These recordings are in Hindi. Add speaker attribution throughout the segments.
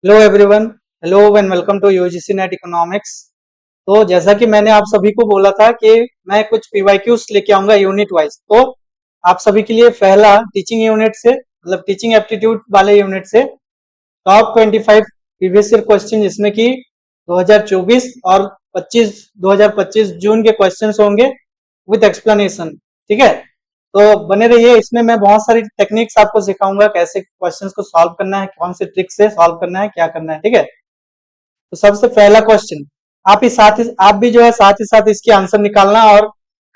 Speaker 1: Hello everyone. Hello and welcome to UGC NET economics. तो जैसा कि मैंने आप सभी को बोला था कि मैं कुछ पीवाईक्यूज लेके आऊंगा यूनिट वाइज। तो आप सभी के लिए पहला टीचिंग यूनिट से मतलब टीचिंग एप्टीट्यूड वाले यूनिट से टॉप 25 प्रीवियस ईयर क्वेश्चन, जिसमें कि 2024 और 2025 जून के क्वेश्चंस होंगे विद एक्सप्लेनेशन। ठीक है, तो बने रहिए। इसमें मैं बहुत सारी टेक्निक्स आपको सिखाऊंगा, कैसे क्वेश्चंस को सॉल्व करना है, कौन से ट्रिक से सॉल्व करना है, क्या करना है। ठीक है, तो सबसे पहला क्वेश्चन आप भी जो है साथ ही साथ इसकी आंसर निकालना और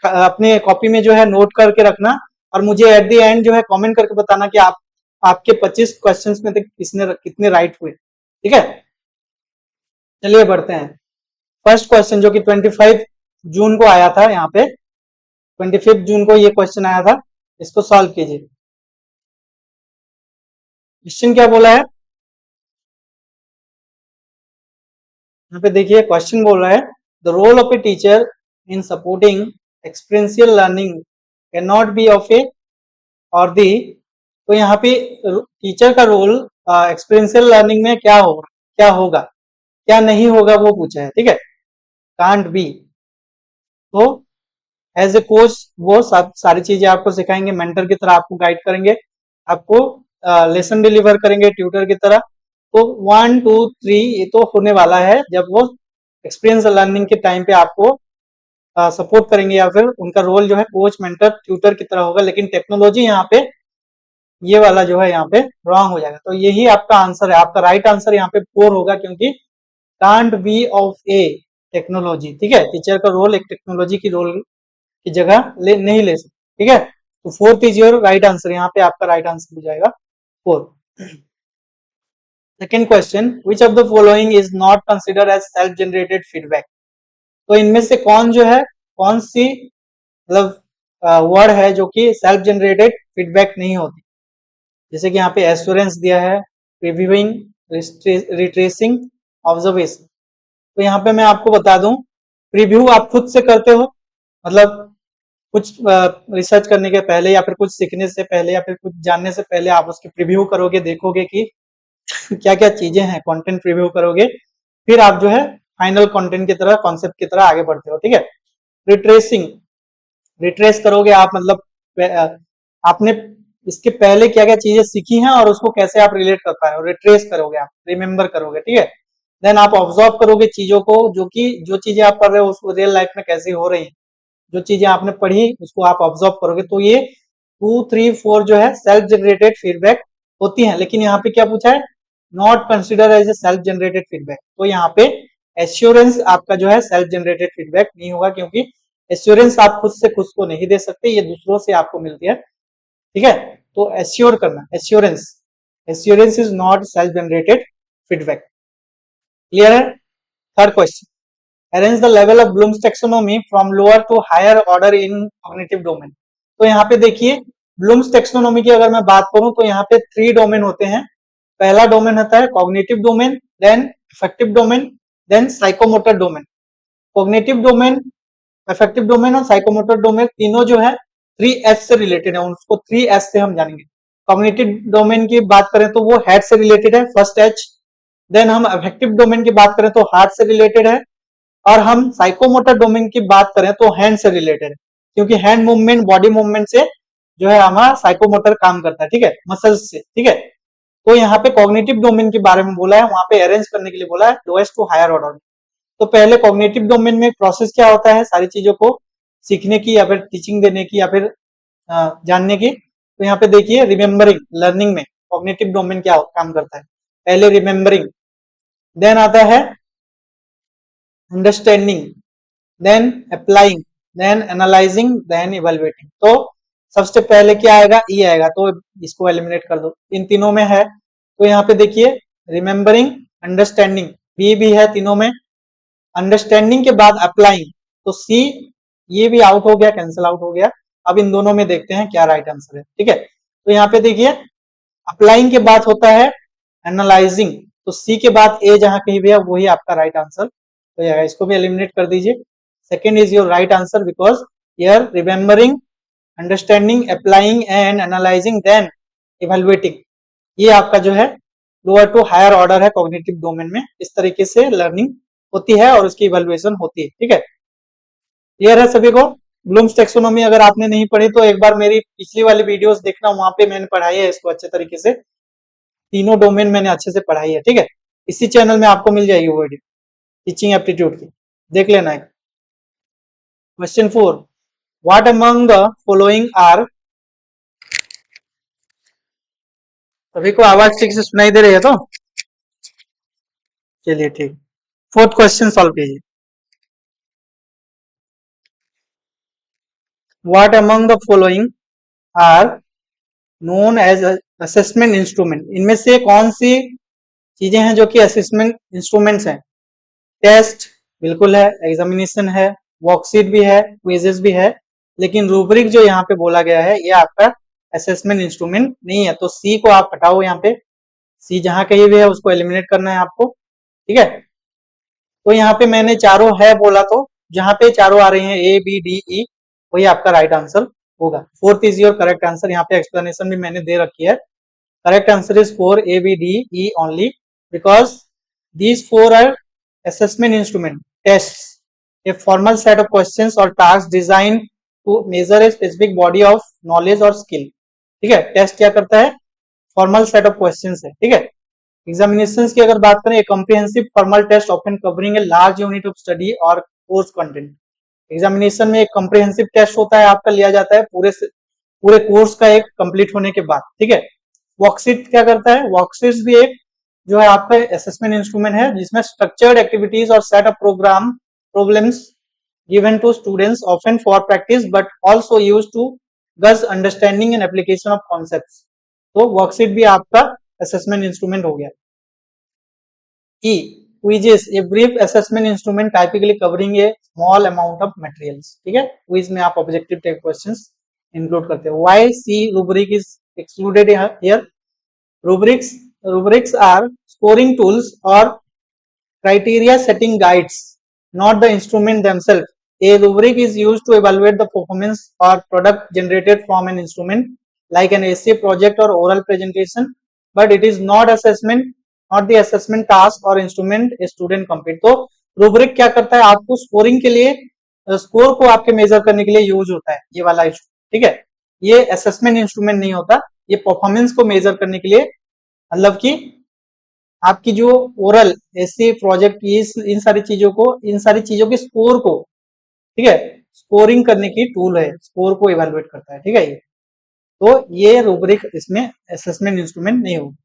Speaker 1: अपने कॉपी में जो है नोट करके रखना, और मुझे एट द एंड जो है कमेंट करके बताना कि आपके 25 क्वेश्चंस में से कितने राइट हुए। ठीक है, चलिए बढ़ते हैं। फर्स्ट क्वेश्चन जो कि 25 जून को आया था, यहाँ पे 25 जून को ये क्वेश्चन आया था, इसको सॉल्व कीजिए। क्वेश्चन क्या बोला है, यहाँ पे देखिए क्वेश्चन बोल रहा है the role of a teacher in supporting experiential learning can not be of a और दी। तो यहाँ पे टीचर का रोल एक्सपीरियंशियल लर्निंग में क्या होगा क्या नहीं होगा वो पूछा है। ठीक है, कांट बी। तो एज ए कोच वो सारी चीजें आपको सिखाएंगे, मेंटर की तरह आपको गाइड करेंगे, आपको लेसन डिलीवर करेंगे ट्यूटर की तरह। तो 1 2 3 ये तो होने वाला है जब वो एक्सपीरियंस लर्निंग के टाइम पे आपको सपोर्ट करेंगे, या फिर उनका रोल जो है कोच मेंटर ट्यूटर की तरह होगा। लेकिन टेक्नोलॉजी यहाँ पे ये वाला जो है यहाँ पे रॉन्ग हो जाएगा। तो यही आपका आंसर है, आपका राइट आंसर यहाँ पे 4 होगा, क्योंकि can't be of A technology. ठीक है, टीचर का रोल एक टेक्नोलॉजी की रोल की जगह नहीं ले सकते। ठीक है, तो 4th is your right answer, यहाँ पे आपका राइट आंसर हो जाएगा 4। Second question, which of the following is not considered as self generated feedback. तो इनमें से कौन सी मतलब वर्ड है जो कि सेल्फ जनरेटेड फीडबैक नहीं होती। जैसे कि यहाँ पे एश्योरेंस दिया है, रिव्यूइंग, रिट्रेसिंग, ऑब्जर्वेशन। तो यहाँ पे मैं आपको बता दूं, प्रीव्यू आप खुद से करते हो, मतलब कुछ रिसर्च करने के पहले या फिर कुछ सीखने से पहले या फिर कुछ जानने से पहले आप उसकी प्रीव्यू करोगे, देखोगे कि क्या क्या चीजें हैं, कंटेंट प्रीव्यू करोगे, फिर आप जो है फाइनल कंटेंट की तरह, कॉन्सेप्ट की तरह आगे बढ़ते हो। ठीक है, रिट्रेसिंग, रिट्रेस करोगे आप, मतलब आपने इसके पहले क्या क्या चीजें सीखी हैं और उसको कैसे आप रिलेट कर पा रहे हो, रिट्रेस करोगे, आप रिमेम्बर करोगे। ठीक है, देन आप ऑब्जर्व करोगे चीजों को, जो चीजें आप पढ़ रहे हो उसको रियल लाइफ में कैसी हो रही है, जो चीजें आपने पढ़ी उसको आप ऑब्जर्व करोगे। तो ये 2 3 4 जो है सेल्फ जनरेटेड फीडबैक होती है। लेकिन यहाँ पे क्या पूछा है, not consider as a self generated feedback. तो यहाँ पे एश्योरेंस आपका जो है सेल्फ जनरेटेड फीडबैक नहीं होगा, क्योंकि एश्योरेंस आप खुद से खुद को नहीं दे सकते, ये दूसरों से आपको मिलती है। ठीक है, तो एश्योर करना, assurance, assurance is not self generated feedback. Clear है। Third question, arrange the level of Bloom's taxonomy from lower to higher order in cognitive domain। तो यहाँ पे देखिए ब्लूम्स टेक्सोनोमी की अगर मैं बात करूं तो यहाँ पे 3 डोमेन होते हैं। पहला डोमेन होता है cognitive domain, then affective domain, then psychomotor domain. Cognitive domain, affective domain और साइकोमोटर डोमेन तीनों जो है 3S से रिलेटेड है, उसको 3S से हम जानेंगे। कॉग्निटिव डोमेन की बात करें तो वो हेड से रिलेटेड है, फर्स्ट H। देन हम अफेक्टिव डोमेन की बात करें तो हार्ट से रिलेटेड है, और हम साइकोमोटर डोमेन की बात करें तो हैंड से रिलेटेड है, क्योंकि हैंड मूवमेंट, बॉडी मूवमेंट से जो है हमारा साइकोमोटर काम करता है। ठीक है, मसल्स से। ठीक है, तो यहाँ पे कॉग्निटिव डोमेन के बारे में बोला है, वहां पे अरेंज करने के लिए बोला है लोएस्ट टू हायर ऑर्डर। तो पहले कॉग्निटिव डोमेन में प्रोसेस क्या होता है, सारी चीजों को सीखने की या फिर टीचिंग देने की या फिर जानने की। तो यहाँ पे देखिए रिमेम्बरिंग, लर्निंग में कॉग्निटिव डोमेन क्या काम करता है, पहले रिमेम्बरिंग, देन आता है understanding, then applying, then analysing, then evaluating. तो सबसे पहले क्या आएगा, ई आएगा, तो इसको एलिमिनेट कर दो, इन तीनों में है। तो यहाँ पे देखिए रिमेम्बरिंग, अंडरस्टैंडिंग, बी भी है तीनों में, अंडरस्टैंडिंग के बाद अप्लाइंग, तो सी ये भी आउट हो गया, कैंसिल आउट हो गया। अब इन दोनों में देखते हैं क्या राइट आंसर है। ठीक है, तो यहाँ पे देखिए अप्लाइंग के बाद होता है एनालाइजिंग, तो सी के बाद ए जहां कहीं भी है वही आपका राइट आंसर हो जाएगा, इसको भी एलिमिनेट कर दीजिए। Second is your right answer, because here remembering, understanding, applying and analysing, then evaluating, ये आपका जो है लोअर टू हायर ऑर्डर है कॉग्निटिव डोमेन में। इस तरीके से लर्निंग होती है और उसकी इवैल्यूएशन होती है। ठीक है, क्लियर है सभी को? ब्लूम्स टेक्सोनॉमी अगर आपने नहीं पढ़ी तो एक बार मेरी पिछली वाली वीडियोस देखना, वहां पे मैंने पढ़ाई है इसको अच्छे तरीके से, तीनों डोमेन मैंने अच्छे से पढ़ाई है। ठीक है, इसी चैनल में आपको मिल जाएगी वो वीडियो टीचिंग एप्टीट्यूड की, देख लेना है। Question 4, what among the following are, सभी को आवाज ठीक से सुनाई दे रही है तो चलिए ठीक। फोर्थ क्वेश्चन सॉल्व कीजिए। What among the following are known as assessment instrument, इनमें से कौन सी चीजें हैं जो कि असेसमेंट इंस्ट्रूमेंट्स हैं? टेस्ट बिल्कुल है, एग्जामिनेशन है, वर्कशीट भी है, क्विजेस भी है, लेकिन रूब्रिक जो यहाँ पे बोला गया है ये आपका असेसमेंट इंस्ट्रूमेंट नहीं है। तो सी को आप हटाओ, यहाँ पे सी जहां कहीं भी है उसको एलिमिनेट करना है आपको। ठीक है, तो यहाँ पे मैंने चारों है बोला, तो जहां पे चारों आ रही हैं ए बी डी ई, वही आपका राइट आंसर होगा। Fourth is your correct answer. यहाँ पे एक्सप्लेनेशन भी मैंने दे रखी है। Correct answer is 4 A B D E only because these four are assessment instrument tests, a formal set of questions or tasks designed to measure a specific body of knowledge or skill। ठीक है, टेस्ट क्या करता है? फॉर्मल सेट ऑफ क्वेश्चंस है। ठीक है, एग्जामिनेशंस की अगर बात करें, comprehensive formal test often covering a large unit of study और कोर्स कंटेंट। एग्जामिनेशन में एक कॉम्प्रिहेंसिव टेस्ट होता है, आपका लिया जाता है पूरे कोर्स का एक कंप्लीट होने के बाद। ठीक है, वर्कशीट क्या करता है? वर्कशीट भी एक जो है आपका असेसमेंट इंस्ट्रूमेंट है, जिसमें स्ट्रक्चर्ड एक्टिविटीज और set of program problems given to students often for practice but also used to gauge understanding and application of concepts. तो वर्कशीट भी आपका असेसमेंट इंस्ट्रूमेंट हो गया। E, quizzes, a brief assessment instrument typically covering a small amount of materials. ठीक है, क्विज में आप ऑब्जेक्टिव टाइप क्वेश्चंस इंक्लूड करते हैं। Why C rubric is excluded here? Rubrics are scoring tools or criteria setting guides, not the instrument themselves. A rubric is used to evaluate the performance or product generated from an instrument like an essay, project or oral presentation, but it is not the assessment task or instrument a student complete। तो rubric क्या करता है? आपको स्कोरिंग के लिए, स्कोर को आपके मेजर करने के लिए यूज होता है ये वाला इशू। ठीक है, ये असेसमेंट इंस्ट्रूमेंट नहीं होता, ये परफॉर्मेंस को मेजर करने के लिए, मतलब कि आपकी जो ओरल ऐसे प्रोजेक्ट इन सारी चीजों के स्कोर को, ठीक है, स्कोरिंग करने की टूल है, स्कोर को इवेलुएट करता है। ठीक है, ये तो ये रूब्रिक इसमें असेसमेंट इंस्ट्रूमेंट नहीं होगा।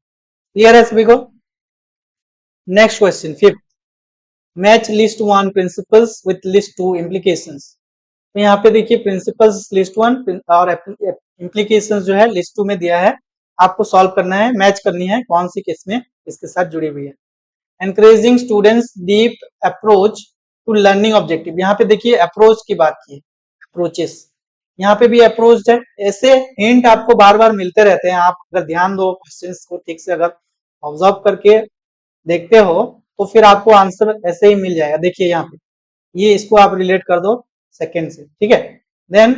Speaker 1: क्लियर है सभी को? Next question 5, match list 1 principles with list 2 implications. तो यहाँ पे देखिए प्रिंसिपल्स लिस्ट 1 और इम्प्लीकेशंस जो है लिस्ट 2 में दिया है, आपको सॉल्व करना है, मैच करनी है कौन सी किसमें इसके साथ जुड़ी हुई है। Encouraging students deep approach to learning objective, यहाँ पे देखिए अप्रोच की बात की है, अप्रोचेस, यहाँ पे भी अप्रोच है। ऐसे हिंट आपको बार बार मिलते रहते हैं, आप अगर ध्यान दो क्वेश्चंस को ठीक से अगर ऑब्जर्व करके देखते हो तो फिर आपको आंसर ऐसे ही मिल जाएगा। देखिए यहाँ पे ये इसको आप रिलेट कर दो सेकेंड से। ठीक है, देन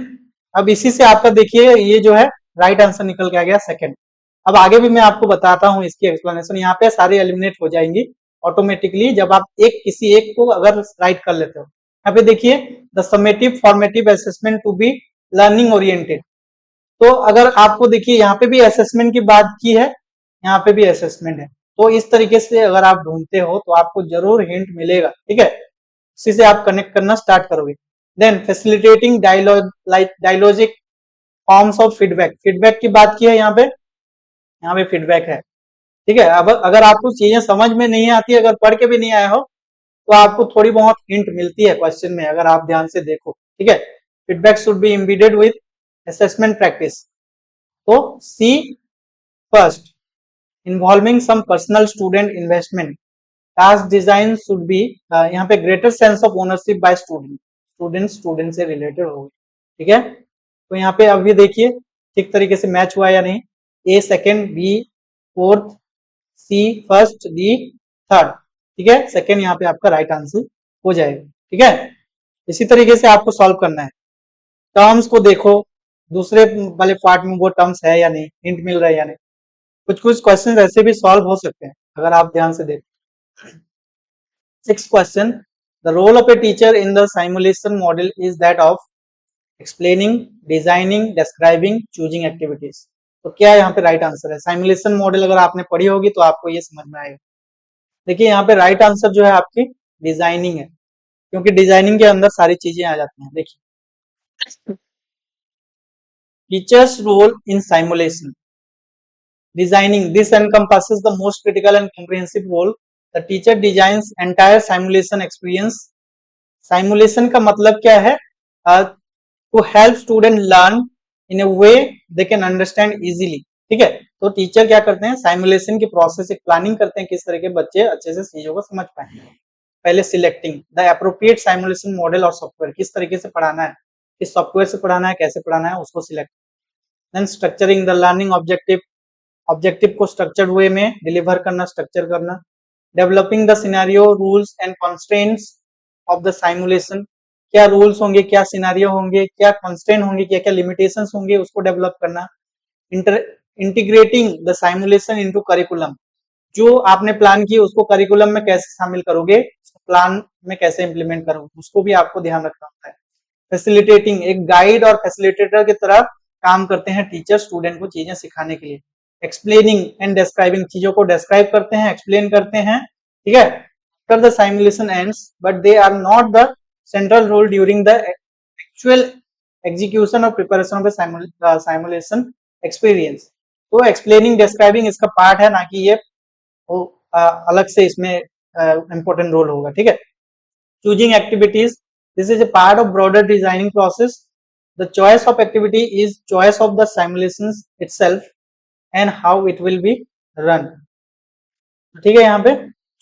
Speaker 1: अब इसी से आपका देखिए ये जो है राइट आंसर निकल के आ गया सेकेंड। अब आगे भी मैं आपको बताता हूँ इसकी एक्सप्लेनेशन, यहाँ पे सारी एलिमिनेट हो जाएंगी ऑटोमेटिकली जब आप किसी एक को अगर राइट कर लेते हो। यहाँ पे देखिए the summative formative assessment to be learning oriented, तो अगर आपको देखिए यहाँ पे भी असेसमेंट की बात की है, यहाँ पे भी असेसमेंट है, तो इस तरीके से अगर आप ढूंढते हो तो आपको जरूर हिंट मिलेगा। ठीक है, इसी से आप कनेक्ट करना स्टार्ट करोगे। Then facilitating dialogic forms of feedback, feedback की बात की है यहाँ पे फीडबैक है। ठीक है, अब अगर आपको चीजें समझ में नहीं आती, अगर पढ़ के भी नहीं आए हो तो आपको थोड़ी बहुत हिंट मिलती है क्वेश्चन में, अगर आप ध्यान से देखो। ठीक है, feedback should be embedded with assessment practice. तो C first, involving some personal student investment, task design should be, यहाँ पे greater sense of ownership by student से रिलेटेड होगी। ठीक है, तो यहाँ पे अभी देखिए ठीक तरीके से मैच हुआ या नहीं, ए सेकेंड, बी फोर्थ, सी फर्स्ट, डी थर्ड। ठीक है, सेकेंड यहाँ पे आपका राइट आंसर हो जाएगा। ठीक है, इसी तरीके से आपको सॉल्व करना है। टर्म्स को देखो दूसरे वाले पार्ट में वो टर्म्स है या नहीं, हिंट मिल रहा है या नहीं। कुछ कुछ क्वेश्चन ऐसे भी सॉल्व हो सकते हैं अगर आप ध्यान से देखें। 6th question, the role of a teacher in the simulation model is that of explaining, designing, describing, choosing activities। तो क्या यहाँ पे राइट आंसर है? साइमुलेशन मॉडल अगर आपने पढ़ी होगी तो आपको ये समझ में आएगा। देखिए यहाँ पे राइट आंसर जो है आपकी डिजाइनिंग है, क्योंकि डिजाइनिंग के अंदर सारी चीजें आ जाती हैं। देखिए, teachers role in simulation designing, this encompasses the most critical and comprehensive role. The teacher designs entire simulation experience। simulation का मतलब क्या है? To help student learn in a way they can understand easily। ठीक है, तो टीचर क्या करते हैं? साइमुलेशन की प्रोसेस एक प्लानिंग करते हैं किस तरह के बच्चे अच्छे से चीजों को समझ पाए। पहले selecting the appropriate simulation model और सॉफ्टवेयर, किस तरीके से पढ़ाना है, किस सॉफ्टवेयर से पढ़ाना है, कैसे पढ़ाना है, उसको select. Then structuring the learning objective, objective को स्ट्रक्चर्ड वे में डिलीवर करना, स्ट्रक्चर करना। Developing the scenario, rules and constraints of the simulation, क्या रूल्स होंगे, क्या सिनेरियो होंगे, क्या कंस्ट्रेंट होंगे, क्या क्या लिमिटेशंस होंगे, उसको डेवलप करना। Integrating the simulation into curriculum, जो आपने प्लान की उसको करिकुलम में कैसे शामिल करोगे, प्लान में कैसे इंप्लीमेंट करोगे, उसको भी आपको ध्यान रखना होता है। फैसिलिटेटिंग, एक गाइड और फैसिलिटेटर की तरह काम करते हैं टीचर स्टूडेंट को चीजें सिखाने के लिए। एक्सप्लेनिंग एंड डिस्क्राइबिंग, चीजों को डिस्क्राइब करते हैं, एक्सप्लेन करते हैं। ठीक है, after the simulation ends but they are not the central role during the actual execution और प्रिपरेशन ऑफ साइमुलेशन एक्सपीरियंस। तो एक्सप्लेनिंग डिस्क्राइबिंग इसका पार्ट है, ना कि ये वो अलग से इसमें इंपॉर्टेंट रोल होगा। ठीक है, choosing activities, this is a part of broader designing process। The choice of activity is choice of the simulations itself and how it will be run। ठीक है, यहाँ पे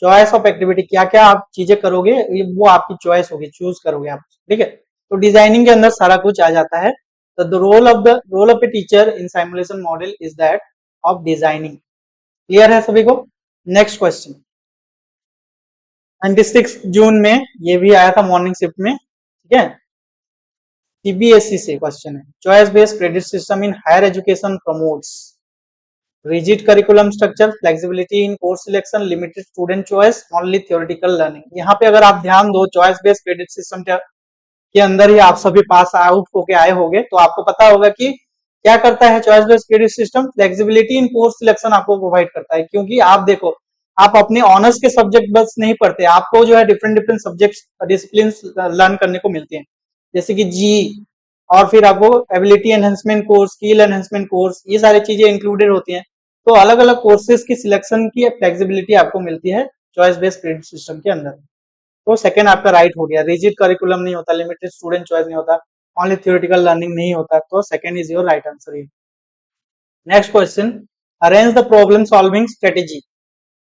Speaker 1: चॉइस ऑफ एक्टिविटी, क्या क्या आप चीजें करोगे वो आपकी चॉइस होगी, चूज करोगे आप। ठीक है, तो डिजाइनिंग के अंदर सारा कुछ आ जाता है। तो the role of a teacher in simulation model is that of designing. Clear है सभी को? नेक्स्ट क्वेश्चन, 26 जून में ये भी आया था मॉर्निंग शिफ्ट में। ठीक है, सीबीएसई से क्वेश्चन है, choice based credit system in higher education promotes rigid curriculum structure, flexibility in course selection, limited student choice, only theoretical learning. यहाँ पे अगर आप ध्यान दो, चॉइस बेस्ड क्रेडिट सिस्टम के अंदर ही आप सभी पास आउट होके आए होंगे, तो आपको पता होगा कि क्या करता है choice based credit system. Flexibility in course selection आपको प्रोवाइड करता है, क्योंकि आप देखो, आप अपने ऑनर्स के सब्जेक्ट बस नहीं पढ़ते, आपको जो है different different subject discipline learn करने को मिलते हैं, जैसे कि जी, और फिर आपको ability enhancement course, skill enhancement course, ये सारी चीजें इंक्लूडेड होती हैं। तो अलग अलग कोर्सेज की सिलेक्शन की फ्लेक्सिबिलिटी आपको मिलती है चॉइस बेस्ड क्रेडिट सिस्टम के अंदर। तो सेकंड आपका राइट हो गया, रिजिड करिकुलम नहीं होता, लिमिटेड स्टूडेंट चॉइस नहीं होता, ओनली थ्योरेटिकल लर्निंग नहीं होता, तो second is your right answer. Next question, arrange the problem solving strategy,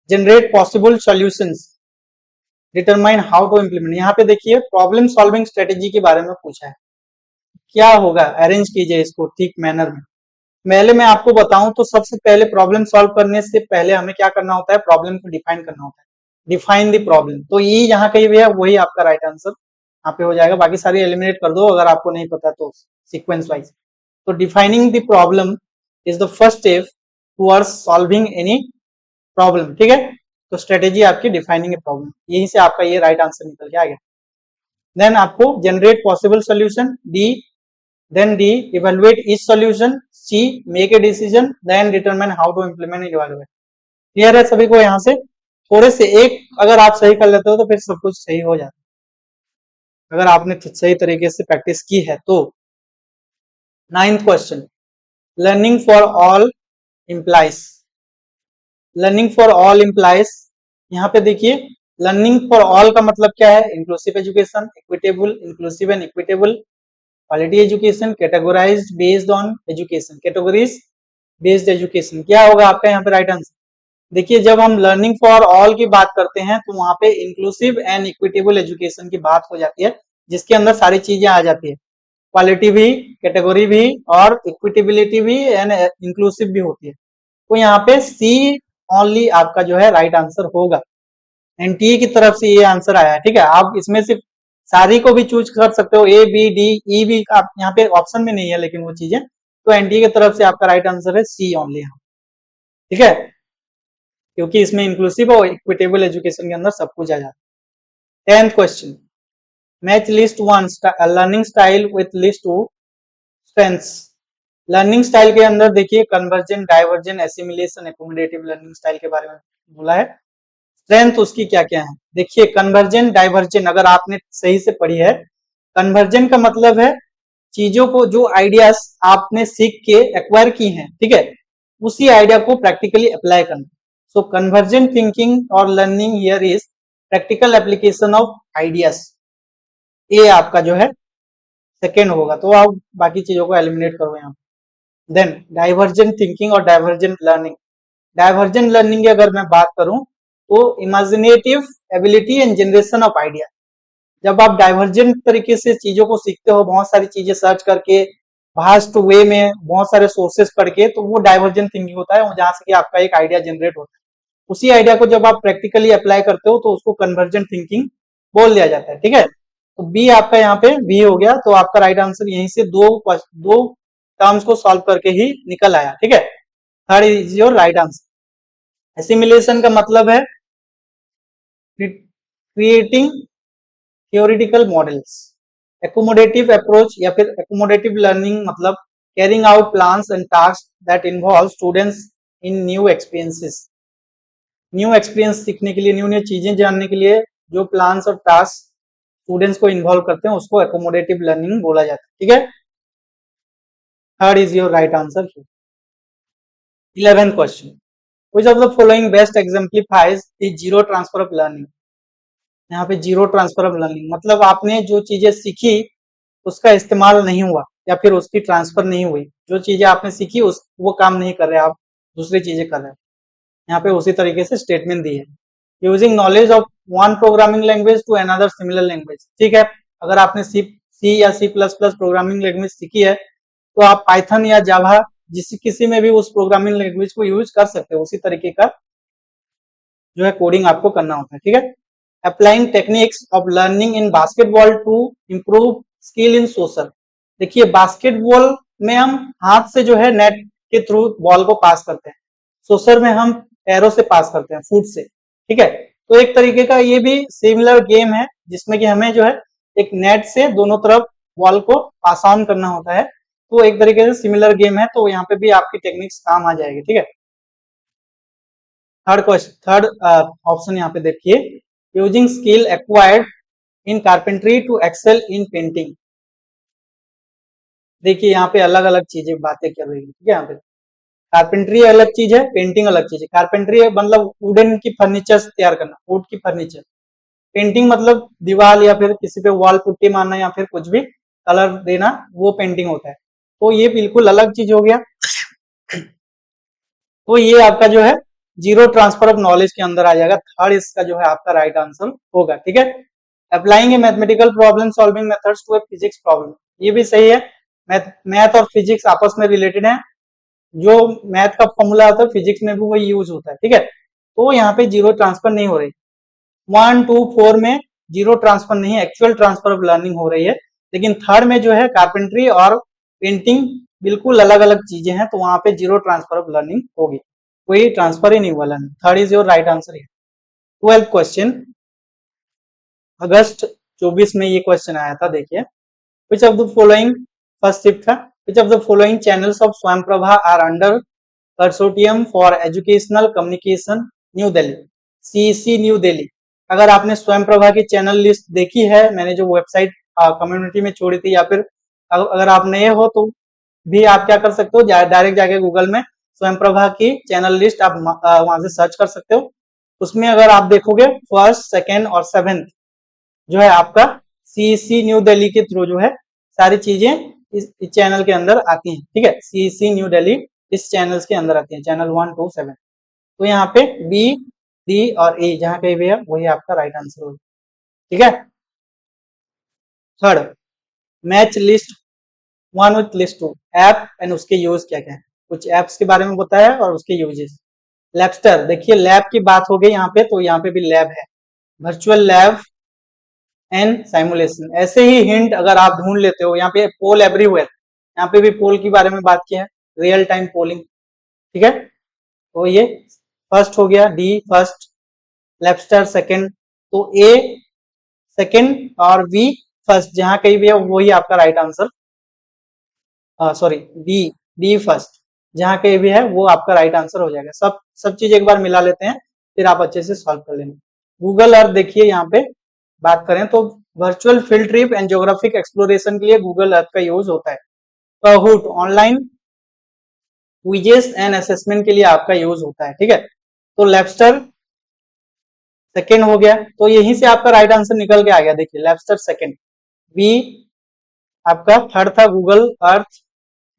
Speaker 1: generate possible solutions, determine how to implement. यहाँ पे देखिए प्रॉब्लम सॉल्विंग स्ट्रेटेजी के बारे में पूछा है, क्या होगा, अरेंज कीजिए इसको ठीक मैनर में। पहले मैं आपको बताऊं तो सबसे पहले प्रॉब्लम सॉल्व करने से पहले हमें क्या करना होता है, प्रॉब्लम को डिफाइन करना होता है। डिफाइन द प्रॉब्लम, तो ये यहाँ कहीं भी है वही आपका राइट आंसर यहाँ पे हो जाएगा, बाकी सारी एलिमिनेट कर दो अगर आपको नहीं पता तो सीक्वेंस वाइज। तो defining the problem is the first step towards solving any problem. ठीक है, तो स्ट्रेटेजी आपकी डिफाइनिंग ए प्रॉब्लम, यहीं से आपका ये राइट आंसर निकल के आ गया। देन आपको generate possible solution, D, then D, evaluate each solution, C, make a decision, then determine how to implement and evaluate। Clear है सभी को? यहाँ से थोड़े से एक अगर आप सही कर लेते हो तो फिर सब कुछ सही हो जाता है, अगर आपने सही तरीके से प्रैक्टिस की है तो। 9th question, learning for all implies, learning for all implies, यहाँ पे देखिए लर्निंग फॉर ऑल का मतलब क्या है, inclusive education, equitable, inclusive and equitable, quality education, categorized based on education, categories based education. क्या होगा आपका यहाँ पे राइट आंसर? देखिए जब हम लर्निंग फॉर ऑल की बात करते हैं तो वहां पे इंक्लूसिव एंड इक्विटेबल एजुकेशन की बात हो जाती है, जिसके अंदर सारी चीजें आ जाती है, क्वालिटी भी, कैटेगरी भी, और इक्विटेबिलिटी भी एंड इंक्लूसिव भी होती है। तो यहाँ पे सी ओनली आपका जो है राइट आंसर होगा, एनटीए की तरफ से ये आंसर आया है। ठीक है, आप इसमें से सारी को भी चूज कर सकते हो, ए बी डी ई भी आप यहाँ पे ऑप्शन में नहीं है, लेकिन वो चीजें, तो एनटीए की तरफ से आपका राइट आंसर है सी ओनली। ठीक है, क्योंकि इसमें इंक्लूसिव और इक्विटेबल एजुकेशन के अंदर सब कुछ आ जाता है। 10th question, match list one learning style with list two strengths. Learning style के अंदर देखिए conversion, diversion, assimilation, accommodative learning style के बारे में बोला है। स्ट्रेंथ उसकी क्या क्या है, देखिए कन्वर्जन डाइवर्जन अगर आपने सही से पढ़ी है, कन्वर्जन का मतलब है चीजों को, जो आइडियाज आपने सीख के एक्वायर की हैं, ठीक है, उसी आइडिया को प्रैक्टिकली अप्लाई करना। सो कन्वर्जन थिंकिंग और learning here is practical application of ideas. ये आपका जो है सेकेंड होगा, तो आप बाकी चीजों को एलिमिनेट करो यहाँ। देन डाइवर्जेंट थिंकिंग और डाइवर्जेंट लर्निंग। डाइवर्जेंट लर्निंग की अगर मैं बात करूं तो imaginative ability and generation of idea. जब आप डाइवर्जेंट तरीके से चीजों को सीखते हो, बहुत सारी चीजें सर्च करके, वास्ट वे में बहुत सारे सोर्सेस पढ़ के, तो वो डाइवर्जेंट थिंकिंग होता है, जहां से कि आपका एक आइडिया जनरेट होता है। उसी आइडिया को जब आप प्रैक्टिकली अप्लाई करते हो तो उसको कन्वर्जेंट थिंकिंग बोल दिया जाता है, ठीक है। तो बी आपका यहाँ पे बी हो गया, तो आपका राइट आंसर यहीं से दो टर्म्स को सॉल्व करके ही निकल आया, ठीक है। Third is your right answer. Assimilation का मतलब है creating theoretical models. Accommodative approach या फिर एकोमोडेटिव लर्निंग मतलब carrying out plans and task that involve students in new experiences. New experience सीखने के लिए, न्यू न्यू चीजें जानने के लिए जो प्लान्स और टास्क स्टूडेंट्स को इन्वॉल्व करते हैं उसको एकोमोडेटिव लर्निंग बोला जाता है, ठीक है। Third is your right answer. 11th question, which of the following best exemplifies the zero transfer of learning। यहाँ पे जीरो ट्रांसफर ऑफ लर्निंग मतलब आपने जो चीजें सीखी उसका इस्तेमाल नहीं हुआ या फिर उसकी ट्रांसफर नहीं हुई। जो चीजें आपने सीखी उस वो काम नहीं कर रहे, आप दूसरी चीजें कर रहे हैं। यहाँ पे उसी तरीके से स्टेटमेंट दी है, using knowledge of one programming language to another similar language. ठीक है, अगर आपने सी या C++ प्रोग्रामिंग लैंग्वेज सीखी है तो आप पाइथन या जावा किसी में भी उस प्रोग्रामिंग लैंग्वेज को यूज कर सकते हो। उसी तरीके का जो है कोडिंग आपको करना होता है, ठीक है। Applying techniques of learning in basketball to improve skill in social. देखिए बास्केटबॉल में हम हाथ से जो है नेट के थ्रू बॉल को पास करते हैं, सोशल में हम पैरों से पास करते हैं, फुट से, ठीक है। तो एक तरीके का ये भी सिमिलर गेम है जिसमें कि हमें जो है एक नेट से दोनों तरफ बॉल को पास ऑन करना होता है। तो एक तरीके से सिमिलर गेम है, तो यहाँ पे भी आपकी टेक्निक्स काम आ जाएगी, ठीक है। थर्ड क्वेश्चन, थर्ड ऑप्शन यहाँ पे देखिए, using skill acquired in carpentry to excel in painting. देखिए यहाँ पे अलग अलग चीजें बातें कर रही है, ठीक है। यहाँ पे कारपेंट्री अलग चीज है, पेंटिंग अलग चीज है। कारपेंट्री मतलब वुडन की फर्नीचर तैयार करना, वुड की फर्नीचर। पेंटिंग मतलब दीवार या फिर किसी पे वॉल पुट्टी मारना या फिर कुछ भी कलर देना, वो पेंटिंग होता है। तो ये बिल्कुल अलग चीज हो गया। तो ये आपका जो है जीरो ट्रांसफर ऑफ नॉलेज के अंदर आ जाएगा। थर्ड इसका जो है आपका राइट आंसर होगा, ठीक है। Applying a mathematical problem solving methods to a physics problem, ये भी सही है। मैथ और फिजिक्स आपस में रिलेटेड है, जो मैथ का फॉर्मूला होता है फिजिक्स में भी वही यूज होता है, ठीक है। तो यहाँ पे जीरो ट्रांसफर नहीं हो रही। 1, 2, 4 में जीरो ट्रांसफर नहीं है, एक्चुअल ट्रांसफर ऑफ लर्निंग हो रही है। लेकिन थर्ड में जो है कारपेंट्री और पेंटिंग बिल्कुल अलग अलग चीजें हैं, तो वहां पे जीरो ट्रांसफर ऑफ लर्निंग होगी, कोई ट्रांसफर ही नहीं हुआ learning. Third is your right answer है। 12th क्वेश्चन, अगस्त 24 में ये क्वेश्चन आया था, देखिए which of the following, first shift था, which of the following channels of Swayamprabha are under consortium for educational communication New Delhi, CEC New Delhi. अगर आपने स्वयंप्रभा की चैनल लिस्ट देखी है, मैंने जो वेबसाइट कम्युनिटी में छोड़ी थी, या फिर अगर आप नए हो तो भी आप क्या कर सकते हो, डायरेक्ट जाके गूगल में स्वयंप्रभा की चैनल लिस्ट आप वहां से सर्च कर सकते हो। उसमें अगर आप देखोगे फर्स्ट, सेकेंड और 7th जो है आपका CEC न्यू दिल्ली के थ्रू जो है सारी चीजें इस चैनल के अंदर आती हैं, ठीक है। CEC न्यू दिल्ली इस चैनल्स के अंदर आती हैं, चैनल 1 2 7। तो यहाँ पे B, D और A जहां कहीं भी है वही आपका राइट आंसर होगा, ठीक है। Third, match list one with list two app and उसके यूज क्या क्या है। कुछ एप्स के बारे में बताया और उसके यूजेस। लैबस्टर, देखिए लैब की बात हो गई यहाँ पे, तो यहाँ पे भी लैब है, वर्चुअल लैब एंड साइमुलेशन। ऐसे ही हिंट अगर आप ढूंढ लेते हो, यहाँ पे पोल एवरीवेयर, यहाँ पे भी पोल के बारे में बात की है, रियल टाइम पोलिंग, ठीक है। तो ये फर्स्ट हो गया, डी फर्स्ट, लेफ्टर सेकंड, तो ए सेकंड और बी फर्स्ट, जहां कहीं भी है वही आपका right answer, sorry D, D first, जहां कहीं भी है वो आपका राइट आंसर हो जाएगा। सब चीज एक बार मिला लेते हैं, फिर आप अच्छे से सॉल्व कर लेंगे। गूगल अर्थ देखिए, यहाँ पे बात करें तो virtual field trip and geographic exploration के लिए गूगल अर्थ का यूज होता है। काहूट ऑनलाइन क्विजेस एंड असेसमेंट के लिए आपका यूज होता है, ठीक है। तो लेफ्टर सेकेंड हो गया, तो यहीं से आपका राइट आंसर निकल के आ गया, देखिए लेफ्टर सेकेंड। बी आपका थर्ड था Google Earth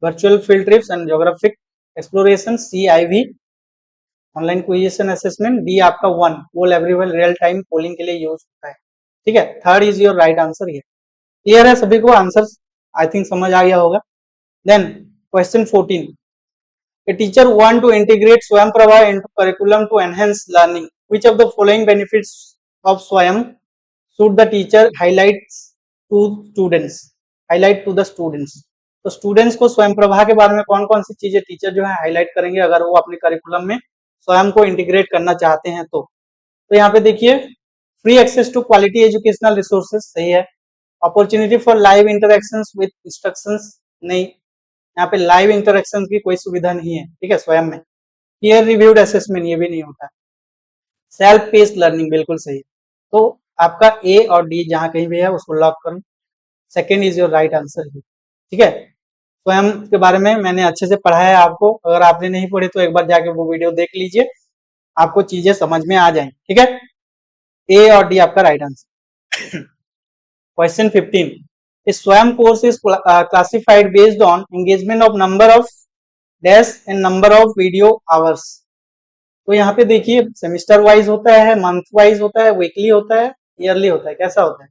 Speaker 1: virtual field trips and geographic exploration, C आई वी ऑनलाइन क्विजेशन असेसमेंट, डी आपका one poll everywhere real time polling के लिए यूज होता है, ठीक है। Third is your right answer here. Clear है सभी को, आंसर आई थिंक समझ आ गया होगा। Then question 14, a teacher want to integrate Swayamprabha into curriculum to enhance learning, which of the following benefits of Swayam should the teacher highlight to the students? तो स्टूडेंट्स को स्वयं प्रभा के बारे में कौन कौन सी चीजें टीचर जो है हाईलाइट करेंगे अगर वो अपने करिकुलम में स्वयं को इंटीग्रेट करना चाहते हैं तो यहाँ पे देखिए, free access to quality educational resources, सही है। Opportunity for live interactions with instructions, नहीं, यहाँ पे लाइव इंटरेक्शन की कोई सुविधा नहीं है, ठीक है, स्वयं में। पीयर रिव्यूड असेसमेंट, ये भी नहीं होता। सेल्फ पेस्ड लर्निंग, बिल्कुल सही। तो आपका ए और डी जहां कहीं भी है उसको लॉक करूं, second is your right answer ही, ठीक है। स्वयं के बारे में मैंने अच्छे से पढ़ाया है आपको, अगर आपने नहीं पढ़ी तो एक बार जाके वो वीडियो देख लीजिए, आपको चीजें समझ में आ जाएंगी, ठीक है। ए और डी आपका राइट आंसर। क्वेश्चन 15, स्वयं course is classified based on engagement of number of dash and number of video hours. तो यहाँ पे देखिए, सेमिस्टर वाइज होता है, मंथ वाइज होता है, वीकली होता है, ईयरली होता है, कैसा होता है?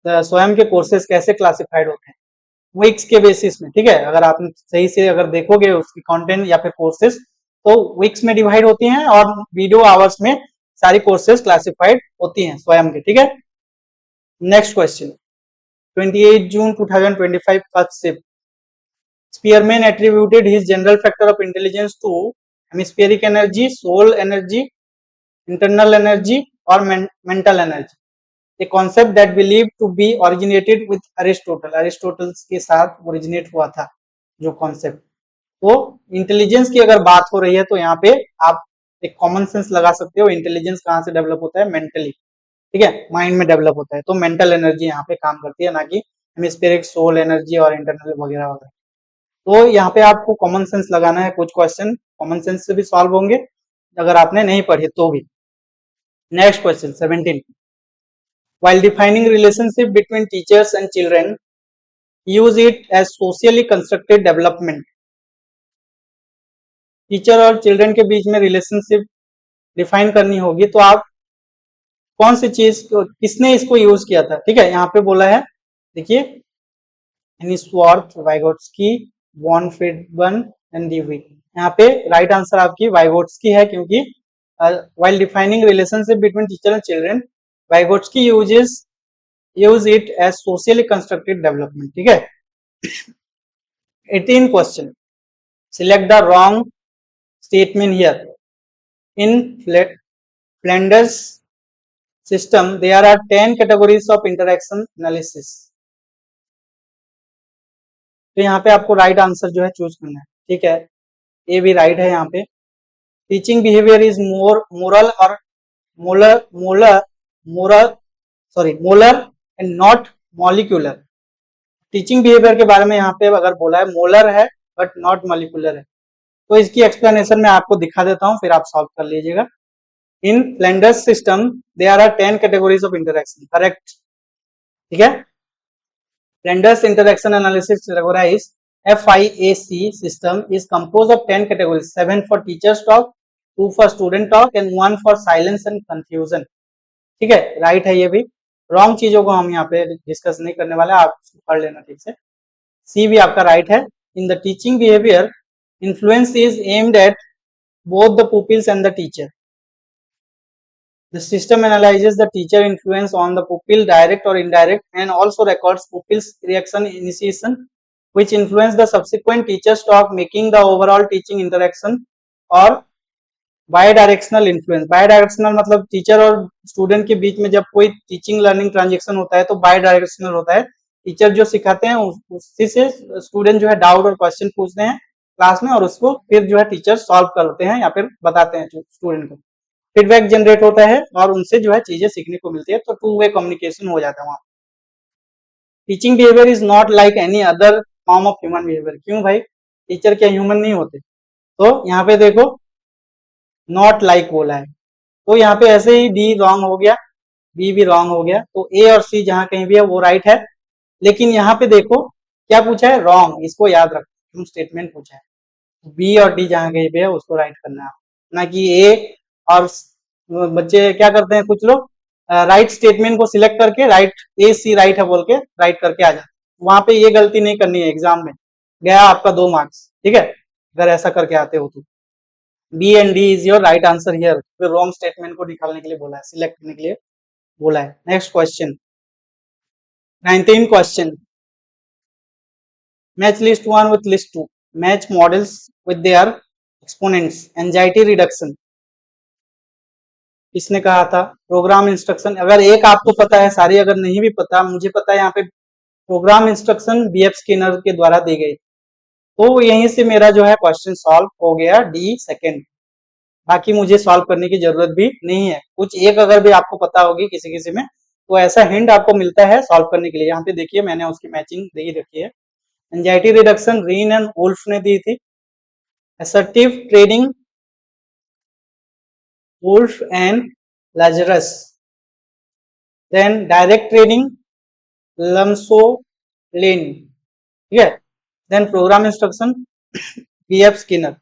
Speaker 1: तो स्वयं के कोर्सेज कैसे क्लासिफाइड होते हैं? वीक्स के बेसिस में, ठीक है। अगर आप सही से अगर देखोगे उसकी कंटेंट या फिर कोर्सेज, तो वीक्स में डिवाइड होती हैं और वीडियो आवर्स में सारी कोर्सेज क्लासिफाइड होती हैं स्वयं के, ठीक है। Next question, 28 June 2025 first shift, Spearman attributed his general factor of intelligence to hemispheric energy, soul energy, internal energy, or mental energy. A concept that believed to be originated with Aristotle. Aristotle के साथ ओरिजिनेट हुआ था जो कॉन्सेप्ट। तो इंटेलिजेंस की अगर बात हो रही है तो यहाँ पे आप एक कॉमन सेंस लगा सकते हो, इंटेलिजेंस कहाँ से डेवलप होता है? मेंटली, ठीक है, माइंड में डेवलप होता है। तो मेंटल एनर्जी यहाँ पे काम करती है, ना कि हेमिस्फेरिक, सोल एनर्जी और इंटरनल वगैरह वगैरह। तो यहाँ पे आपको कॉमन सेंस लगाना है, कुछ क्वेश्चन कॉमन सेंस से भी सॉल्व होंगे अगर आपने नहीं पढ़ी तो भी। Next question 17, while defining relationship between teachers and children, use it as socially constructed development. Teacher और चिल्ड्रन के बीच में रिलेशनशिप डिफाइन करनी होगी तो आप कौन सी चीज, किसने इसको यूज किया था? ठीक है, यहाँ पे बोला है, देखिए, एनिस्वर्थ, वाइगोट्स्की, वॉन फ्रीडमैन एंड ड्यूई। यहाँ पे राइट आंसर आपकी वाइगोट्स्की है, क्योंकि while defining relationship between teacher and children, Vygotsky use it as socially constructed development, ठीक है। 18 question, select the wrong statement here. In Flanders system there are 10 categories of interaction analysis. तो यहाँ पे आपको राइट आंसर जो है चूज करना है, ठीक है। ये भी राइट है यहाँ पे। टीचिंग बिहेवियर इज मोरल और molar and not molecular. Teaching behaviour के बारे में यहाँ पे अगर बोला है मोलर है बट नॉट मॉलिक्यूलर है, तो इसकी एक्सप्लेनेशन मैं आपको दिखा देता हूँ, फिर आप सॉल्व कर लीजिएगा। In Flanders system there are 10 categories of interaction, correct, ठीक है। Flanders interaction analysis categorize FIAC system is composed of 10 categories, 7 for teachers talk, 2 for student talk and 1 for silence and confusion, ठीक है। राइट है ये भी। रॉन्ग चीजों को हम यहाँ पे डिस्कस नहीं करने वाले, आप पढ़ लेना ठीक से। सी भी आपका राइट है। इन the teaching behaviour influence is aimed at both the pupils and the teacher. The system analyzes the teacher influence on the pupil, direct or indirect, and also records pupils reaction initiation which influence the subsequent teacher's talk, making the overall teaching interaction और bidirectional influence. Bidirectional मतलब टीचर और स्टूडेंट के बीच में जब कोई टीचिंग लर्निंग ट्रांजेक्शन होता है तो बाय डायरेक्शनल होता है। टीचर जो सिखाते हैं उसी से स्टूडेंट जो है डाउट और क्वेश्चन पूछते हैं क्लास में, और उसको फिर जो है टीचर सॉल्व करते हैं या फिर बताते हैं स्टूडेंट को। फीडबैक जनरेट होता है और उनसे जो है चीजें सीखने को मिलती है, तो टू वे कम्युनिकेशन हो जाता है वहां। Teaching behaviour is not like any other form of human behaviour. क्यों भाई, टीचर क्या ह्यूमन नहीं होते? तो यहाँ पे देखो नॉट लाइक बोला है, तो यहाँ पे ऐसे ही डी रॉन्ग हो गया, बी भी रॉन्ग हो गया, तो ए और सी जहां कहीं भी है वो राइट है। लेकिन यहाँ पे देखो क्या पूछा है, रॉन्ग, इसको याद रखो, तुम स्टेटमेंट पूछा है, बी और डी जहां कहीं पे है उसको राइट करना है, ना कि ए और बच्चे क्या करते हैं कुछ लोग राइट स्टेटमेंट को सिलेक्ट करके राइट ए सी राइट है बोल के राइट करके आ जाते, वहां पे ये गलती नहीं करनी है, एग्जाम में गया आपका 2 मार्क्स, ठीक है, अगर ऐसा करके आते हो तो। B and D is your right answer here, फिर रॉन्ग स्टेटमेंट को निकालने के लिए बोला है, सिलेक्ट करने के लिए बोला है। Next question, 19 question, match list 1 with list 2, match models with their exponents, anxiety reduction, किसने कहा था? Programme instruction. अगर एक आपको पता है, सारी अगर नहीं भी पता, मुझे पता है यहाँ पे प्रोग्राम इंस्ट्रक्शन बीएफ स्किनर के द्वारा दी गई, तो यहीं से मेरा जो है क्वेश्चन सॉल्व हो गया, डी सेकंड। बाकी मुझे सॉल्व करने की जरूरत भी नहीं है, कुछ एक अगर भी आपको पता होगी किसी किसी में, तो ऐसा हिंट आपको मिलता है सॉल्व करने के लिए। यहाँ पे देखिए मैंने उसकी मैचिंग दे रखी है। Anxiety reduction Rein and Wolpe ने दी थी, assertive training Wolpe and Lazarus, then direct training Lumsdaine, ठीक है, then program instruction BF Skinner.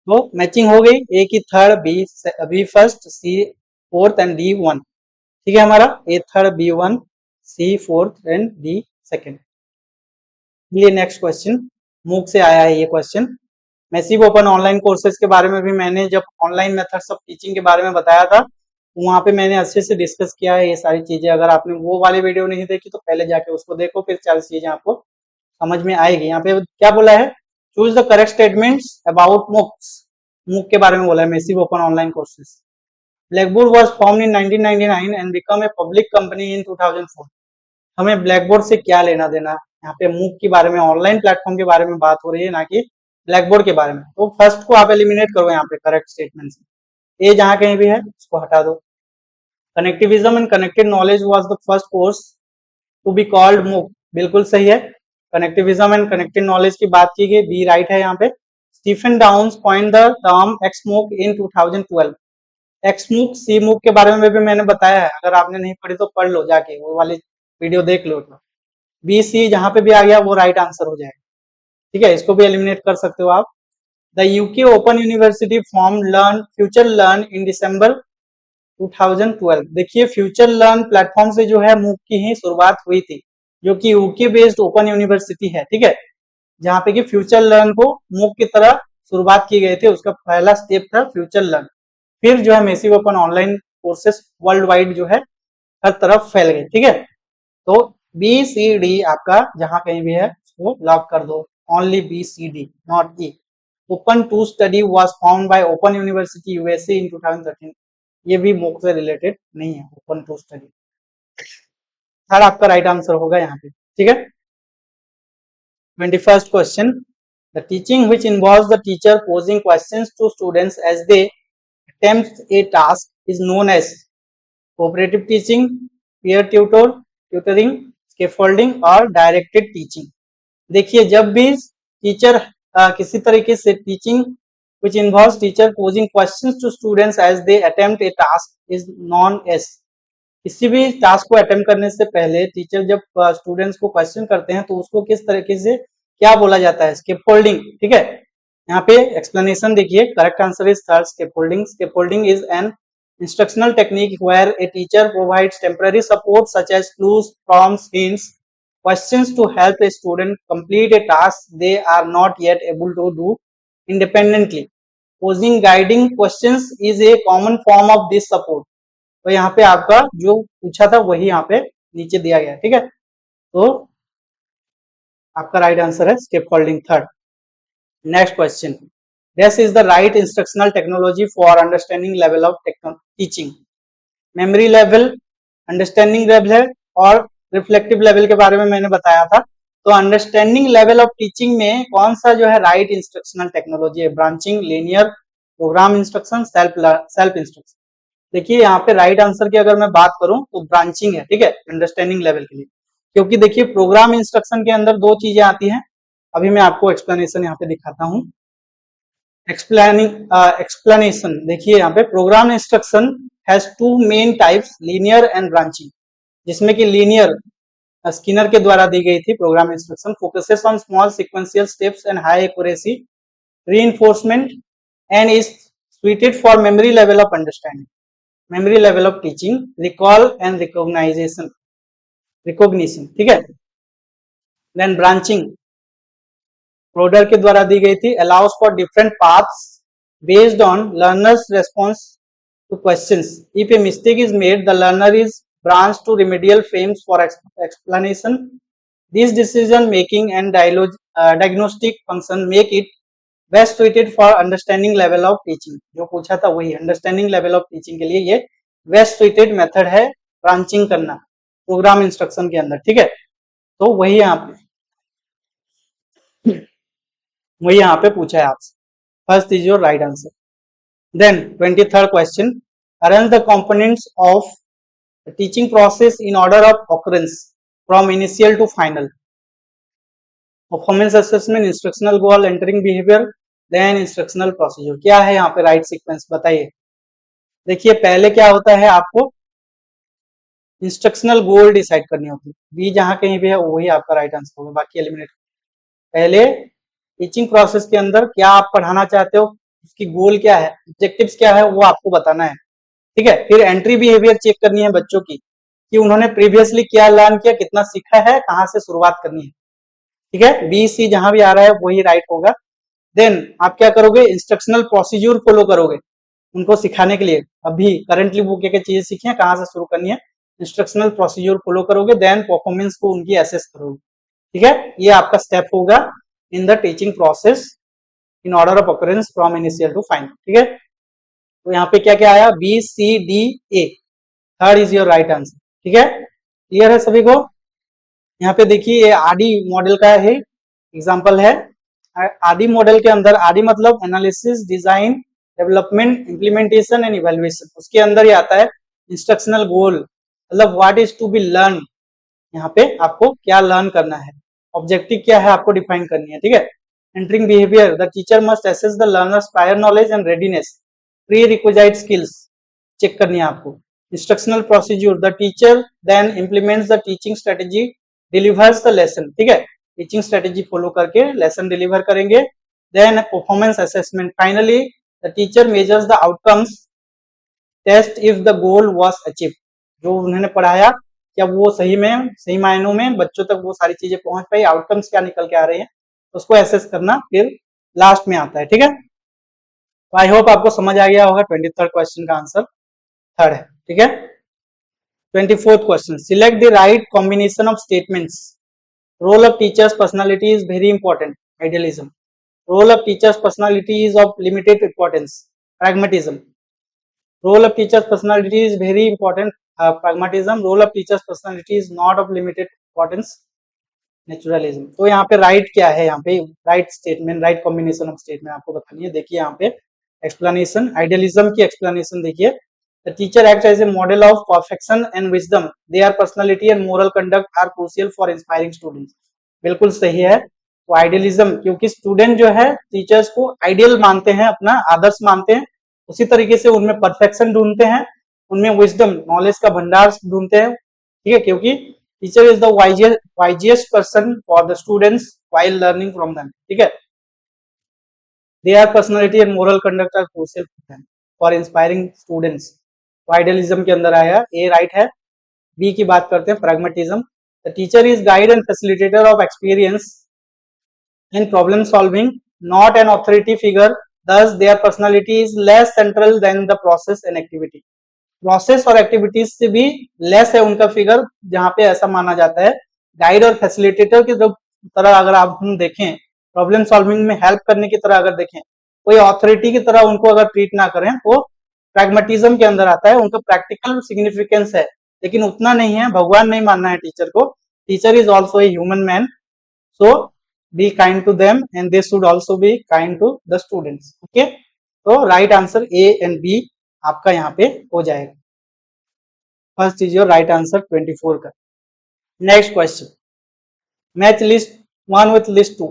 Speaker 1: तो मैचिंग हो गई, ए की third, B first, C fourth and D one, ठीक है, हमारा A third, B one, C fourth and D second. ये नेक्स्ट क्वेश्चन मूक से आया है ये question. Massive open online courses के बारे में भी मैंने जब ऑनलाइन मेथड्स ऑफ टीचिंग के बारे में बताया था, वहां पे मैंने अच्छे से डिस्कस किया है ये सारी चीजें। अगर आपने वो वाली वीडियो नहीं देखी तो पहले जाके उसको देखो, फिर 40 चीजें आपको समझ में आएगी। यहाँ पे क्या बोला है, choose the correct statements about MOOCs, मूक के बारे में बोला है, massive open online courses. Blackboard was formed in 1999 and become a public company इन 2004। हमें ब्लैकबोर्ड से क्या लेना देना, यहाँ पे मूक के बारे में, ऑनलाइन प्लेटफॉर्म के बारे में बात हो रही है, ना कि ब्लैकबोर्ड के बारे में। तो फर्स्ट को आप एलिमिनेट करो यहाँ पे करेक्ट स्टेटमेंट से, ए जहां कहीं भी है उसको हटा दो। Connectivism and connected knowledge was the first course to be called MOOC, बिल्कुल सही है, कनेक्टिविज्म एंड कनेक्टेड नॉलेज की बात की गई, बी राइट है यहाँ पे। Stephen Downes coined the term xMOOC in 2012। XMOOC cMOOC के बारे में भी मैंने बताया है, अगर आपने नहीं पढ़ी तो पढ़ लो जाके, वो वाली वीडियो देख लो। तो बी सी जहां पे भी आ गया वो राइट आंसर हो जाएगा, ठीक है, इसको भी एलिमिनेट कर सकते हो आप। The UK open university form learn FutureLearn in December 2012। देखिए फ्यूचर लर्न प्लेटफॉर्म से जो है मूक की ही शुरुआत हुई थी, जो कि यूके बेस्ड ओपन यूनिवर्सिटी है, ठीक है, जहां पे कि फ्यूचर लर्न को मूक की तरह शुरुआत की गई थी। उसका पहला स्टेप था फ्यूचर लर्न, फिर जो है massive open online courses world wide जो है हर तरफ फैल गए, ठीक है। तो बी सी डी आपका जहां कहीं भी है उसको लॉक कर दो, only B C D not E. Open to study was found by open university USA in 2013, ये भी मूक से रिलेटेड नहीं है, ओपन टू स्टडी। थर्ड आपका राइट आंसर होगा यहाँ पे, ठीक है। 21st question, the teaching which involves the teacher posing questions to students as they attempt a task is known as cooperative teaching, peer tutoring, scaffolding और directed teaching। देखिए जब भी टीचर किसी तरीके से teaching which involves teacher posing questions to students as they attempt a task is known as, किसी भी टास्क को अटेम्प्ट करने से पहले टीचर जब स्टूडेंट्स को क्वेश्चन करते हैं तो उसको किस तरीके से क्या बोला जाता है, स्कैफोल्डिंग, ठीक है। यहाँ पे एक्सप्लेनेशन देखिए, correct answer is third, scaffolding. Scaffolding is an instructional technique where a teacher provides temporary support such as clues, prompts, hints, questions to help a student complete a task they are not yet able to do independently. Posing guiding questions is a common form of this support. तो यहाँ पे आपका जो पूछा था वही यहाँ पे नीचे दिया गया, ठीक है। तो आपका राइट आंसर है scaffolding third. Next question, this is the right instructional technology for understanding level of teaching. Memory level, understanding level है और रिफ्लेक्टिव लेवल के बारे में मैंने बताया था। तो अंडरस्टैंडिंग लेवल ऑफ टीचिंग में कौन सा जो है राइट इंस्ट्रक्शनल टेक्नोलॉजी है? Branching, linear, programme instruction, self instruction. देखिए यहाँ पे राइट आंसर की अगर मैं बात करूं तो ब्रांचिंग है, ठीक है, अंडरस्टैंडिंग लेवल के लिए। क्योंकि देखिए प्रोग्राम इंस्ट्रक्शन के अंदर दो चीजें आती हैं, अभी मैं आपको एक्सप्लेनेशन यहाँ पे दिखाता हूँ। एक्सप्लेनेशन देखिए यहाँ पे program instruction has two main types, linear and branching. जिसमें कि लीनियर स्किनर के द्वारा दी गई थी। Program instruction focuses on small sequential steps and high accuracy reinforcement and is suited for memory level of understanding, memory level of teaching, recall and recognition, ठीक है। देन ब्रांचिंग प्रोडर के द्वारा दी गई थी, allows for different paths based on learner's response to questions. If a mistake is made, the learner is branched to remedial frames for explanation. These decision making and diagnostic function make it best suited for understanding level of teaching. जो पूछा था वही, अंडरस्टैंडिंग लेवल ऑफ टीचिंग के लिए ये बेस्ट सुइटेड मेथड है ब्रांचिंग करना प्रोग्राम इंस्ट्रक्शन के अंदर, ठीक है। तो वही यहाँ पे पूछा है आपसे। First is your right answer. Then 23rd question, arrange the components of teaching process in order of occurrence from initial to final. Performance assessment, instructional goal, entering behaviour, then instructional procedure. क्या है यहाँ पे राइट सीक्वेंस बताइए। देखिए पहले क्या होता है, आपको इंस्ट्रक्शनल गोल डिसाइड करनी होती है। बी जहां कहीं भी है वही आपका राइट आंसर होगा, बाकी एलिमिनेट। पहले टीचिंग प्रोसेस के अंदर क्या आप पढ़ाना चाहते हो, उसकी गोल क्या है, ऑब्जेक्टिव्स क्या है, वो आपको बताना है, ठीक है। फिर एंट्री बिहेवियर चेक करनी है बच्चों की कि उन्होंने प्रीवियसली क्या लर्न किया, कितना सीखा है, कहाँ से शुरुआत करनी है, ठीक है। बी सी जहां भी आ रहा है वही राइट होगा। देन आप क्या करोगे, इंस्ट्रक्शनल प्रोसीजर फॉलो करोगे उनको सिखाने के लिए। अभी करंटली वो क्या क्या चीजें सीखी है, कहाँ से शुरू करनी है, इंस्ट्रक्शनल प्रोसीजर फॉलो करोगे। देन परफॉर्मेंस को उनकी एसेस करोगे, ठीक है। ये आपका स्टेप होगा in the teaching process in order of occurrence from initial to final, ठीक है। तो यहाँ पे क्या क्या आया, B C D A, third is your right answer, ठीक है। क्लियर है सभी को। यहाँ पे देखिए ये आरडी मॉडल का है एग्जाम्पल है। आरडी मॉडल के अंदर आरडी मतलब analysis, design, development, implementation and evaluation. उसके अंदर ही आता है इंस्ट्रक्शनल गोल, मतलब what is to be learn. यहाँ पे आपको क्या लर्न करना है, ऑब्जेक्टिव क्या है आपको डिफाइन करनी है, ठीक है। Entering behaviour, the teacher must assess the learners prior knowledge and readiness, prerequisite skills check करनी है आपको। Instructional procedure, the teacher then implements the teaching strategy, delivers the lesson, ठीक है। टीचिंग स्ट्रेटेजी फॉलो करके लेसन डिलीवर करेंगे। Then performance assessment, finally the teacher measures the outcomes, test if the goal was achieve. जो उन्होंने पढ़ाया क्या वो सही में, सही मायनों में बच्चों तक वो सारी चीजें पहुंच पाई, आउटकम्स क्या निकल के आ रहे हैं, उसको एसेस करना फिर लास्ट में आता है, ठीक है। तो आई होप आपको समझ आ गया होगा। 23rd क्वेश्चन का आंसर थर्ड है, ठीक है। 24th question, select the right combination of statements. Role of teacher's personality is very important. Idealism. Role of teacher's personality is of limited importance. Pragmatism. Role of teacher's personality is very important. Pragmatism. Role of teacher's personality is not of limited importance. Naturalism. तो यहाँ पे राइट क्या है, यहाँ पे right statement, right combination of statement आपको बतानी है। देखिए यहाँ पे एक्सप्लेनेशन, आइडियलिज्म की एक्सप्लेनेशन देखिए। The teacher acts as a model of perfection and wisdom. Their personality and moral conduct are crucial for inspiring students. बिल्कुल सही है। तो आइडियलिज्म, क्योंकि स्टूडेंट जो है टीचर्स को आइडियल मानते हैं, अपना आदर्श मानते हैं, उसी तरीके से उनमें परफेक्शन ढूंढते हैं, उनमें विजडम, नॉलेज का भंडार ढूंढते हैं, ठीक है। क्योंकि teacher is the wisest person for the students while learning from them, ठीक है। Their personality and moral conduct are crucial for inspiring students. Idealism के अंदर आया, ए राइट है। बी की बात करते हैं, pragmatism. The teacher is guide and facilitator of experience in problem solving, not an authority figure, thus their personality is less central than the process and activity. Process और एक्टिविटीज से भी लेस है उनका फिगर, जहां पे ऐसा माना जाता है गाइड और फैसिलिटेटर की तरह अगर आप हम देखें, प्रॉब्लम सॉल्विंग में हेल्प करने की तरह अगर देखें, कोई ऑथोरिटी की तरह उनको अगर ट्रीट ना करें तो प्रैग्मेटिज्म के अंदर आता है, उनका प्रैक्टिकल सिग्निफिकेंस है, लेकिन उतना नहीं है, भगवान नहीं मानना है टीचर को। Teacher is also a human man, so be kind to them and they should also be kind to the students. Okay, तो right answer A and B आपका यहाँ पे हो जाएगा। First is your right answer 24 का। Next question, match list 1 with list 2,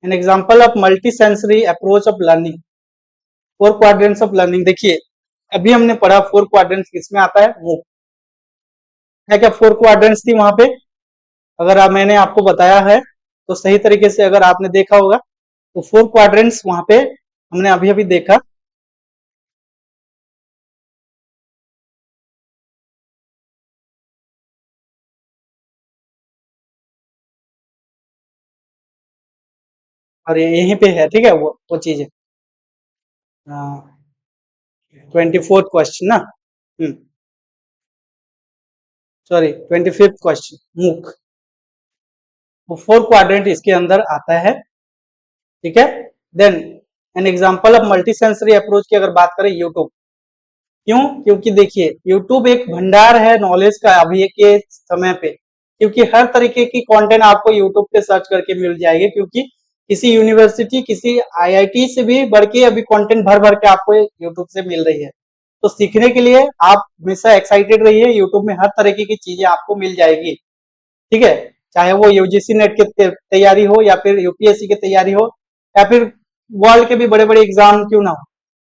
Speaker 1: an example of multi-sensory approach of learning, 4 quadrants of learning। देखिए अभी हमने पढ़ा 4 quadrants किसमें आता है, मूक है क्या 4 quadrants थी वहां पे, अगर मैंने आपको बताया है तो सही तरीके से अगर आपने देखा होगा तो 4 quadrants वहां पे हमने अभी अभी देखा। और यहीं पे है, ठीक है, वो चीज है। 24th क्वेश्चन ना, सॉरी 25th क्वेश्चन, मूक, वो 4 क्वाड्रेंट इसके अंदर आता है, ठीक है। Then an example of multi sensory approach की अगर बात करें, यूट्यूब। क्यों, क्योंकि देखिए यूट्यूब एक भंडार है नॉलेज का अभी के समय पे, क्योंकि हर तरीके की कंटेंट आपको यूट्यूब पे सर्च करके मिल जाएगी, क्योंकि किसी यूनिवर्सिटी किसी आईआईटी से भी बढ़ के अभी कंटेंट भर भर के आपको यूट्यूब से मिल रही है। तो सीखने के लिए आप हमेशा एक्साइटेड रहिए, यूट्यूब में हर तरीके की चीजें आपको मिल जाएगी, ठीक है। चाहे वो यूजीसी नेट की तैयारी हो या फिर यूपीएससी की तैयारी हो या फिर वर्ल्ड के भी बड़े बड़े एग्जाम क्यों ना हो,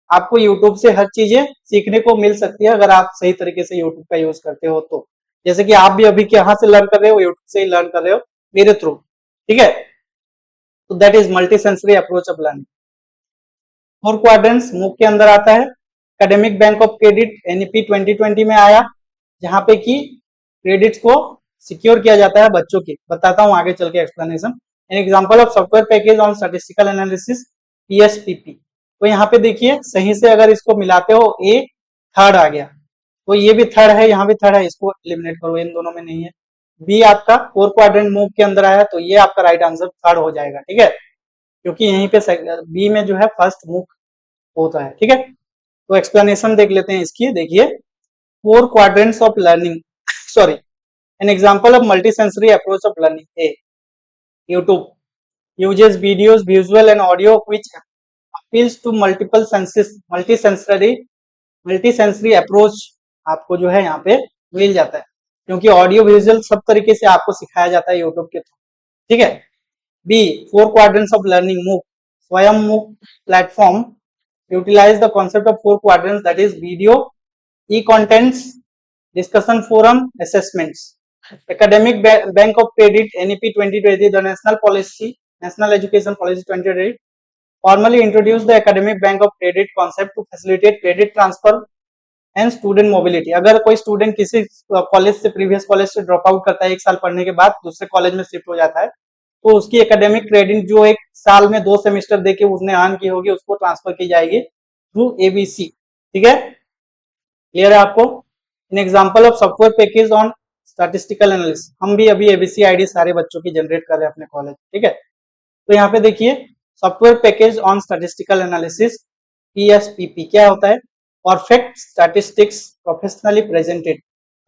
Speaker 1: आपको यूट्यूब से हर चीजें सीखने को मिल सकती है अगर आप सही तरीके से यूट्यूब का यूज करते हो तो। जैसे कि आप भी अभी कहाँ से लर्न कर रहे हो, यूट्यूब से ही लर्न कर रहे हो मेरे थ्रू, ठीक है। तो that is multi sensory approach of learning. 4 quadrants मूक के अंदर आता है। Academic bank of credit NEP 2020 में आया, जहां पे कि क्रेडिट्स को सिक्योर किया जाता है बच्चों की। बताता हूं आगे चल के explanation. An example of software package on statistical analysis, PSPP. तो यहाँ पे देखिए सही से अगर इसको मिलाते हो, ए थर्ड आ गया, तो ये भी थर्ड है, यहाँ भी थर्ड है, इसको एलिमिनेट करो, इन दोनों में नहीं है। बी आपका 4 क्वाड्रेंट मूव के अंदर आया, तो ये आपका राइट आंसर थर्ड हो जाएगा, ठीक है, क्योंकि यहीं पे बी में जो है फर्स्ट मूव होता है, ठीक है। तो एक्सप्लेनेशन देख लेते हैं इसकी। देखिए 4 quadrants of learning sorry, an example of multisensory approach of learning, a YouTube uses videos, visual and audio which appeals to multiple senses, multisensory approach आपको जो है यहाँ पे मिल जाता है, क्योंकि ऑडियो विजुअल सब तरीके से आपको सिखाया जाता है यूट्यूब के थ्रू, ठीक है। B 4 quadrants of learning, MOOC, स्वयं MOOC platform utilize the concept of 4 quadrants, that is video, e-contents, discussion forum, assessments. Academic Bank of Credit NEP 2020, the National Education Policy 2020 formally introduced the Academic Bank of Credit concept to facilitate credit transfer and student mobility. अगर कोई स्टूडेंट किसी कॉलेज से, प्रीवियस कॉलेज से ड्रॉप आउट करता है, 1 साल पढ़ने के बाद दूसरे कॉलेज में शिफ्ट हो जाता है, तो उसकी एकेडमिक क्रेडिट जो 1 साल में 2 सेमेस्टर देके उसने अर्न की होगी, उसको ट्रांसफर की जाएगी थ्रू एबीसी, ठीक है। क्लियर है आपको। In example of software package on statistical analysis, हम भी अभी एबीसी आईडी सारे बच्चों की जनरेट कर रहे हैं अपने कॉलेज, ठीक है। तो यहाँ पे देखिए software package on statistical analysis, PSPP क्या होता है, perfect statistics professionally presented.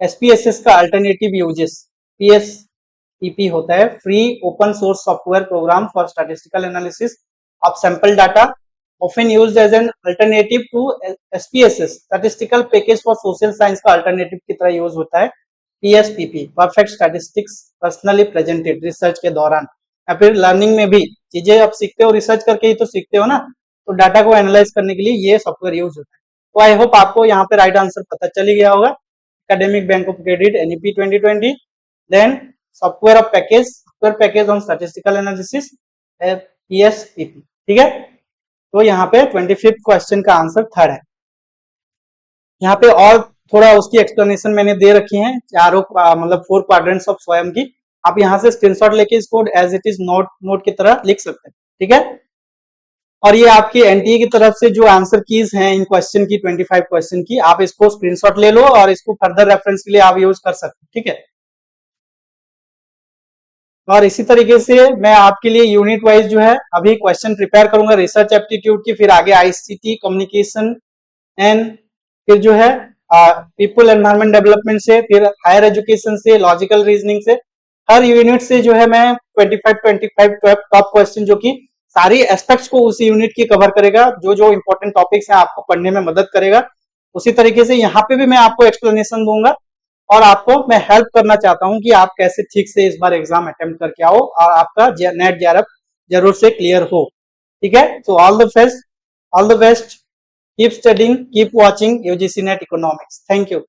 Speaker 1: SPSS का अल्टरनेटिव यूजेस, पीएसपीपी होता है free open source software program for statistical analysis of sample data, often used as an alternative to SPSS, statistical package for social science का alternative की तरह यूज होता है PSPP, perfect statistics personally presented, research के दौरान या फिर लर्निंग में भी चीजें आप सीखते हो, रिसर्च करके ही तो सीखते हो ना, तो डाटा को एनालाइज करने के लिए ये सॉफ्टवेयर यूज होता है। तो आई होप आपको यहाँ पे राइट आंसर पता चली गया होगा। Academic bank of credit NEP 2020, then software of package, software package on statistical analysis, PSPP, ठीक है। तो यहाँ पे 25th क्वेश्चन का आंसर थर्ड है। यहाँ पे और थोड़ा उसकी एक्सप्लेनेशन मैंने दे रखी है, चारों मतलब 4 क्वाड्रेंट्स ऑफ स्वयं की। आप यहाँ से स्क्रीनशॉट लेके इसको एज इट इज नोट की तरह लिख सकते हैं, ठीक है। और ये आपकी एनटीए की तरफ से जो आंसर कीज हैं इन क्वेश्चन की, 25 क्वेश्चन की, आप इसको स्क्रीनशॉट ले लो और इसको फर्दर रेफरेंस के लिए आप यूज कर सकते हैं, ठीक है। और इसी तरीके से मैं आपके लिए यूनिट वाइज जो है अभी क्वेश्चन प्रिपेयर करूंगा रिसर्च एप्टीट्यूड की, फिर आगे आईसीटी कम्युनिकेशन एंड फिर जो है पीपल एनवायरमेंट डेवलपमेंट से, फिर हायर एजुकेशन से, लॉजिकल रीजनिंग से, हर यूनिट से जो है मैं 25 टॉप क्वेश्चन जो कि सारी एस्पेक्ट्स को उसी यूनिट की कवर करेगा, जो जो इंपॉर्टेंट टॉपिक्स हैं आपको पढ़ने में मदद करेगा। उसी तरीके से यहाँ पे भी मैं आपको एक्सप्लेनेशन दूंगा और आपको मैं हेल्प करना चाहता हूँ कि आप कैसे ठीक से इस बार एग्जाम अटेम्प्ट करके आओ और आपका नेट जेआरएफ जरूर से क्लियर हो। ठीक है, तो all the best, keep studying, keep watching UGC NET economics. Thank you.